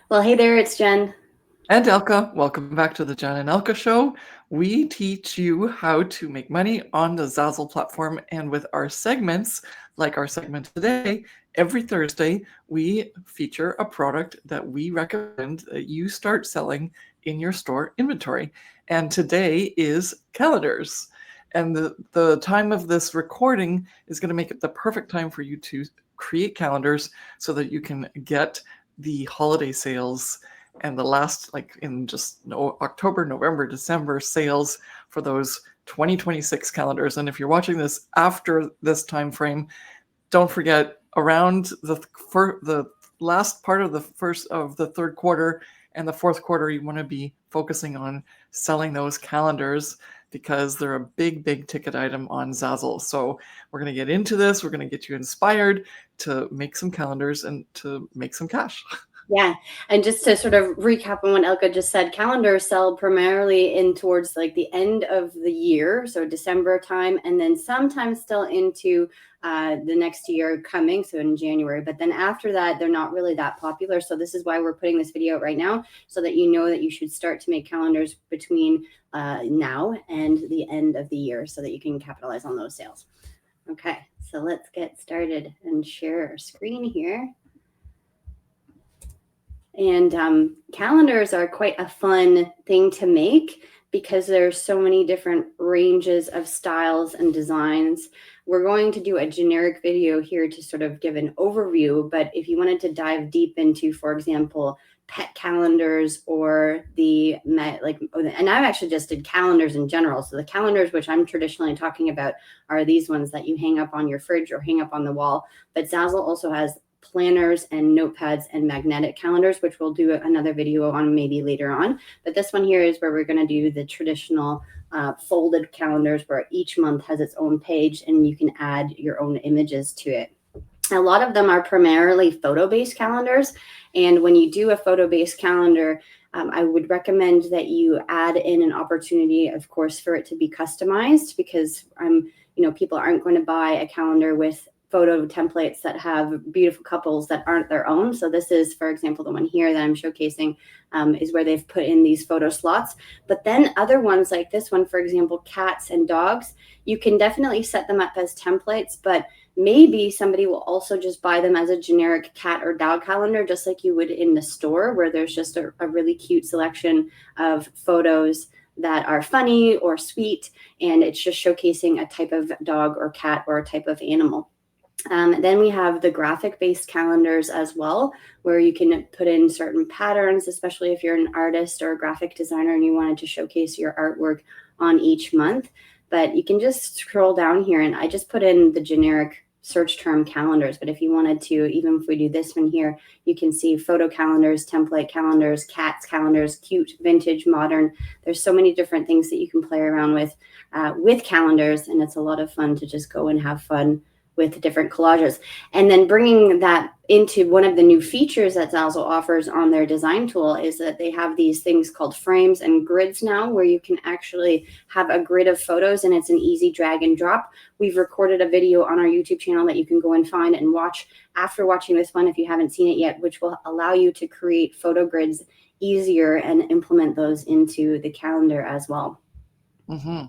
Well, hey there, it's Jen. And Elke, welcome back to the Jen and Elke Show. We teach you how to make money on the Zazzle platform, and with our segments, like our segment today, every Thursday we feature a product that we recommend that you start selling in your store inventory. And today is calendars. And the time of this recording is going to make it the perfect time for you to create calendars so that you can get the holiday sales and the last, like in just October, November, December sales for those 2026 calendars. And if you're watching this after this time frame, don't forget around the last part of the third quarter and the fourth quarter, you want to be focusing on selling those calendars because they're a big ticket item on Zazzle. So we're going to get into this. We're going to get you inspired to make some calendars and to make some cash. Yeah, and just to sort of recap on what Elka just said, calendars sell primarily in towards like the end of the year, so December time, and then sometimes still into the next year coming, so in January. But then after that, they're not really that popular. So this is why we're putting this video out right now, so that you know that you should start to make calendars between now and the end of the year, so that you can capitalize on those sales. Okay, so let's get started and share our screen here. And calendars are quite a fun thing to make because there's so many different ranges of styles and designs. We're going to do a generic video here to sort of give an overview, but if you wanted to dive deep into, for example, pet calendars or and I actually just did calendars in general. So the calendars, which I'm traditionally talking about, are these ones that you hang up on your fridge or hang up on the wall. But Zazzle also has planners and notepads and magnetic calendars, which we'll do another video on maybe later on. But this one here is where we're going to do the traditional folded calendars, where each month has its own page and you can add your own images to it. A lot of them are primarily photo-based calendars. And when you do a photo-based calendar, I would recommend that you add in an opportunity, of course, for it to be customized, because people aren't going to buy a calendar with photo templates that have beautiful couples that aren't their own. So this is, for example, the one here that I'm showcasing is where they've put in these photo slots. But then other ones like this one, for example, cats and dogs, you can definitely set them up as templates, but maybe somebody will also just buy them as a generic cat or dog calendar, just like you would in the store, where there's just a really cute selection of photos that are funny or sweet, and it's just showcasing a type of dog or cat or a type of animal. Then we have the graphic-based calendars as well, where you can put in certain patterns, especially if you're an artist or a graphic designer and you wanted to showcase your artwork on each month. But you can just scroll down here, and I just put in the generic search term calendars. But if you wanted to, even if we do this one here, you can see photo calendars, template calendars, cats calendars, cute, vintage, modern. There's so many different things that you can play around with calendars, and it's a lot of fun to just go and have fun with different collages. And then bringing that into one of the new features that Zazzle offers on their design tool is that they have these things called frames and grids now, where you can actually have a grid of photos, and it's an easy drag and drop. We've recorded a video on our YouTube channel that you can go and find and watch after watching this one if you haven't seen it yet, which will allow you to create photo grids easier and implement those into the calendar as well. Mm-hmm.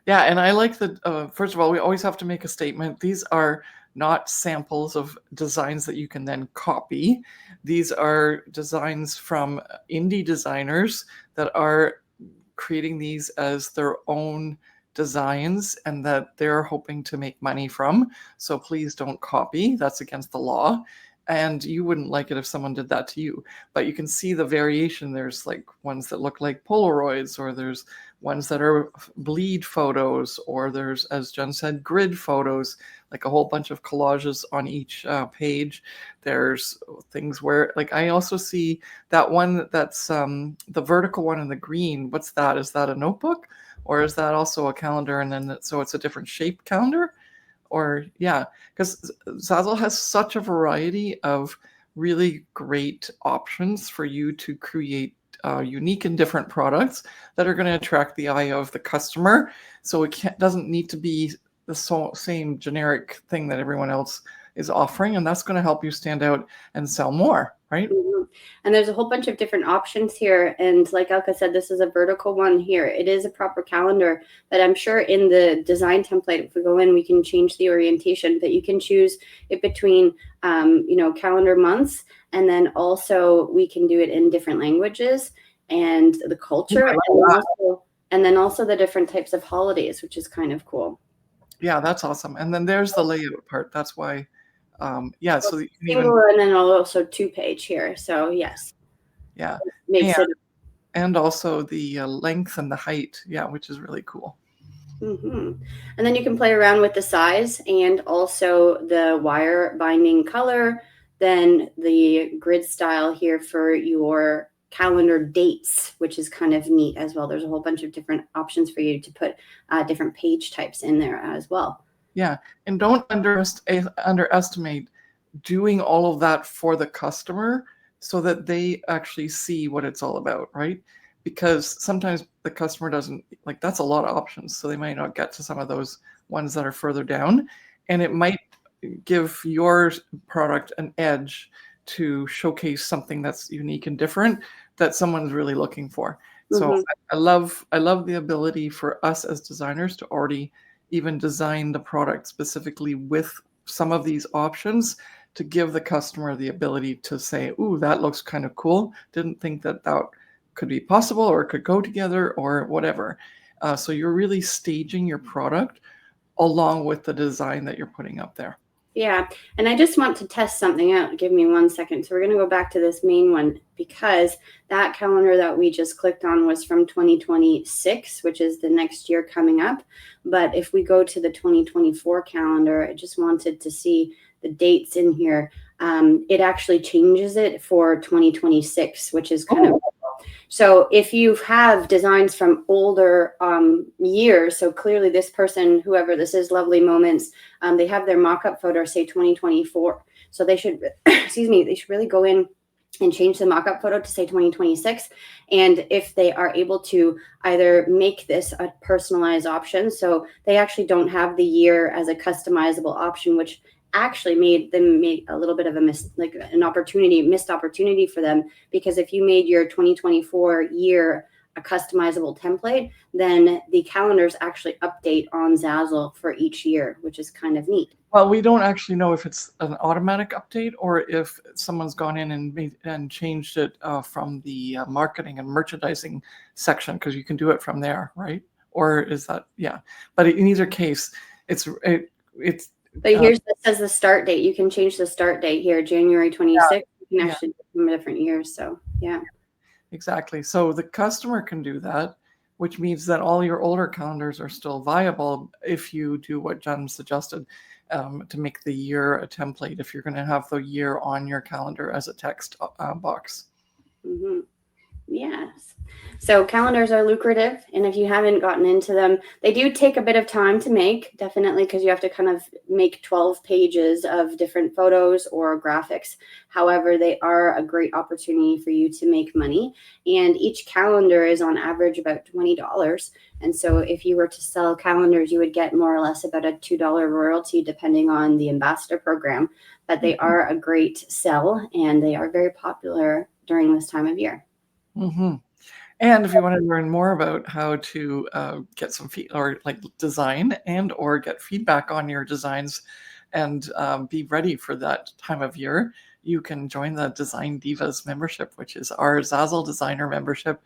Yeah, and I like that. First of all, we always have to make a statement. These are not samples of designs that you can then copy. These are designs from indie designers that are creating these as their own designs and that they're hoping to make money from. So please don't copy. That's against the law. And you wouldn't like it if someone did that to you. But you can see the variation. There's like ones that look like Polaroids, or there's ones that are bleed photos, or there's, as Jen said, grid photos, like a whole bunch of collages on each page. There's things where, like, I also see that one that's the vertical one in the green. What's that? Is that a notebook? Or is that also a calendar? And then so it's a different shaped calendar? Or yeah, because Zazzle has such a variety of really great options for you to create unique and different products that are going to attract the eye of the customer. So it doesn't need to be the same generic thing that everyone else is offering, and that's going to help you stand out and sell more, right? Mhm. And there's a whole bunch of different options here. And like Elke said, this is a vertical one here. It is a proper calendar, but I'm sure in the design template, if we go in, we can change the orientation, but you can choose it between, calendar months. And then also we can do it in different languages and the culture, and then also the different types of holidays, which is kind of cool. Yeah, that's awesome. And then there's the layout part. That's why, so you can Single even, and then also 2-page here. So yes, yeah, makes it. and also the length and the height, which is really cool. And then you can play around with the size and also the wire binding color, then the grid style here for your calendar dates, which is kind of neat as well. There's a whole bunch of different options for you to put different page types in there as well. Yeah, and don't underestimate doing all of that for the customer so that they actually see what it's all about, right? Because sometimes the customer doesn't, like, that's a lot of options, so they might not get to some of those ones that are further down, and it might give your product an edge to showcase something that's unique and different that someone's really looking for. So I love the ability for us as designers to already even design the product specifically with some of these options to give the customer the ability to say, ooh, that looks kind of cool. Didn't think that could be possible or could go together or whatever. So you're really staging your product along with the design that you're putting up there. Yeah, and I just want to test something out. Give me 1 second. So we're going to go back to this main one because that calendar that we just clicked on was from 2026, which is the next year coming up. But if we go to the 2024 calendar, I just wanted to see the dates in here. It actually changes it for 2026, which is kind of. So if you have designs from older years, so clearly this person, whoever this is, Lovely Moments, they have their mock-up photo, say 2024. So they should, they should really go in and change the mock-up photo to say 2026. And if they are able to either make this a personalized option, so they actually don't have the year as a customizable option, which actually made a little bit of a missed opportunity for them, because if you made your 2024 year a customizable template, then the calendars actually update on Zazzle for each year, which is kind of neat. Well, we don't actually know if it's an automatic update or if someone's gone in and changed it from the marketing and merchandising section, because you can do it from there, right? Or is that, but in either case, it's but here's this says the start date. You can change the start date here, January 26th. You can actually do them different years. So exactly. So the customer can do that, which means that all your older calendars are still viable if you do what Jen suggested, to make the year a template, if you're going to have the year on your calendar as a text box. Yes. So calendars are lucrative, and if you haven't gotten into them, they do take a bit of time to make, definitely, because you have to kind of make 12 pages of different photos or graphics. However, they are a great opportunity for you to make money, and each calendar is on average about $20. And so if you were to sell calendars, you would get more or less about a $2 royalty depending on the ambassador program. But they are a great sell, and they are very popular during this time of year. And if you want to learn more about how to get some design and or get feedback on your designs and be ready for that time of year, you can join the Design Divas membership, which is our Zazzle designer membership.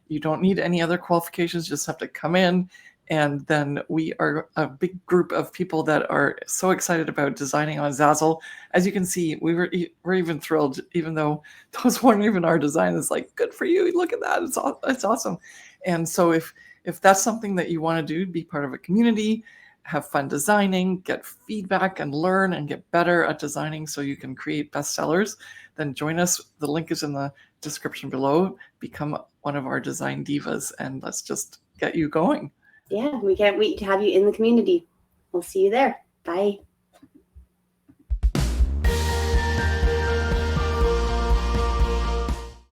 You don't need any other qualifications, just have to come in. And then we are a big group of people that are so excited about designing on Zazzle. As you can see, we're even thrilled, even though those weren't even our design. It's like, good for you. Look at that. It's awesome. And so if that's something that you want to do, be part of a community, have fun designing, get feedback and learn and get better at designing so you can create bestsellers, then join us. The link is in the description below. Become one of our Design Divas and let's just get you going. Yeah, we can't wait to have you in the community. We'll see you there. Bye.